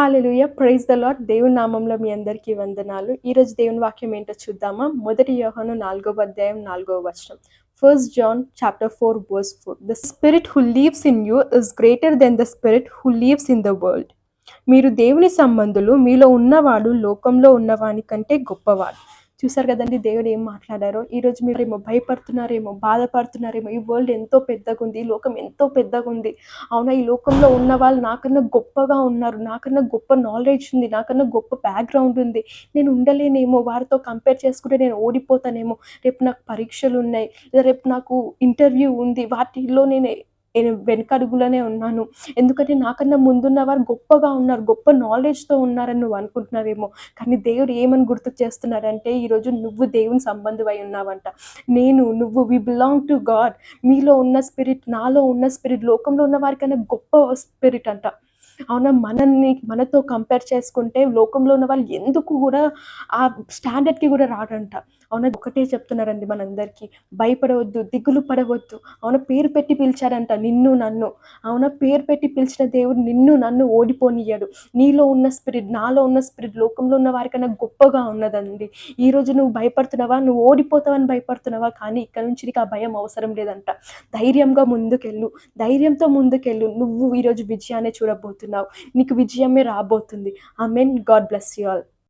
Hallelujah! Praise the lord. దేవుని నామంలో మీ అందరికీ వందనాలు. ఈరోజు దేవుని వాక్యం ఏంటో చూద్దామా? 1 యోహాను 4వ అధ్యాయం 4వ వచనం. 1 John chapter 4 verse 4. The spirit who lives in you is greater than the spirit who lives in the world. మీరు దేవుని సంబంధులు, మీలో ఉన్నవాడు లోకంలో ఉన్నవాని కంటే గొప్పవాడు. చూసారు కదండి దేవుడు ఏం మాట్లాడారో. ఈరోజు మీరేమో భయపడుతున్నారేమో, బాధపడుతున్నారేమో, ఈ వరల్డ్ ఎంతో పెద్దగుంది, ఈ లోకం ఎంతో పెద్దగుంది. అవునా, ఈ లోకంలో ఉన్న వాళ్ళు నాకన్నా గొప్పగా ఉన్నారు, నాకన్నా గొప్ప నాలెడ్జ్ ఉంది, నాకన్నా గొప్ప బ్యాక్గ్రౌండ్ ఉంది, నేను ఉండలేనేమో, వారితో కంపేర్ చేసుకుంటే నేను ఓడిపోతానేమో, రేపు నాకు పరీక్షలు ఉన్నాయి, లేదా రేపు నాకు ఇంటర్వ్యూ ఉంది, వాటిల్లో నేను వెనకడుగులోనే ఉన్నాను, ఎందుకంటే నాకన్నా ముందున్న వారు గొప్పగా ఉన్నారు, గొప్ప నాలెడ్జ్తో ఉన్నారని నువ్వు అనుకుంటున్నావేమో. కానీ దేవుడు ఏమని గుర్తు చేస్తున్నాడంటే, ఈరోజు నువ్వు దేవుని సంబంధమై ఉన్నావంట. నువ్వు వి బిలాంగ్ టు గాడ్. మీలో ఉన్న స్పిరిట్, నాలో ఉన్న స్పిరిట్ లోకంలో ఉన్న వారికన్నా గొప్ప స్పిరిట్ అంట. అవునా, మనతో కంపేర్ చేసుకుంటే లోకంలో ఉన్న వాళ్ళు ఎందుకు కూడా ఆ స్టాండర్డ్కి కూడా రాడంట. అవునా, ఒకటే చెప్తున్నారండి మనందరికీ, భయపడవద్దు, దిగులు పడవద్దు. అవునా, పేరు పెట్టి పిలిచారంట నిన్ను నన్ను. అవునా, పేరు పెట్టి పిలిచిన దేవుడు నిన్ను నన్ను ఓడిపోనియ్యాడు. నీలో ఉన్న స్పిరిట్, నాలో ఉన్న స్పిరిట్ లోకంలో ఉన్న వారికన్నా గొప్పగా ఉన్నదండి. ఈరోజు నువ్వు భయపడుతున్నావా, నువ్వు ఓడిపోతావని భయపడుతున్నావా? కానీ ఇక్కడ నుంచి నీకు ఆ భయం అవసరం లేదంట. ధైర్యంగా ముందుకెళ్ళు, ధైర్యంతో ముందుకెళ్ళు. నువ్వు ఈరోజు విజయాన్ని చూడబోతున్నావు, నీకు విజయమే రాబోతుంది. Amen. God bless you all.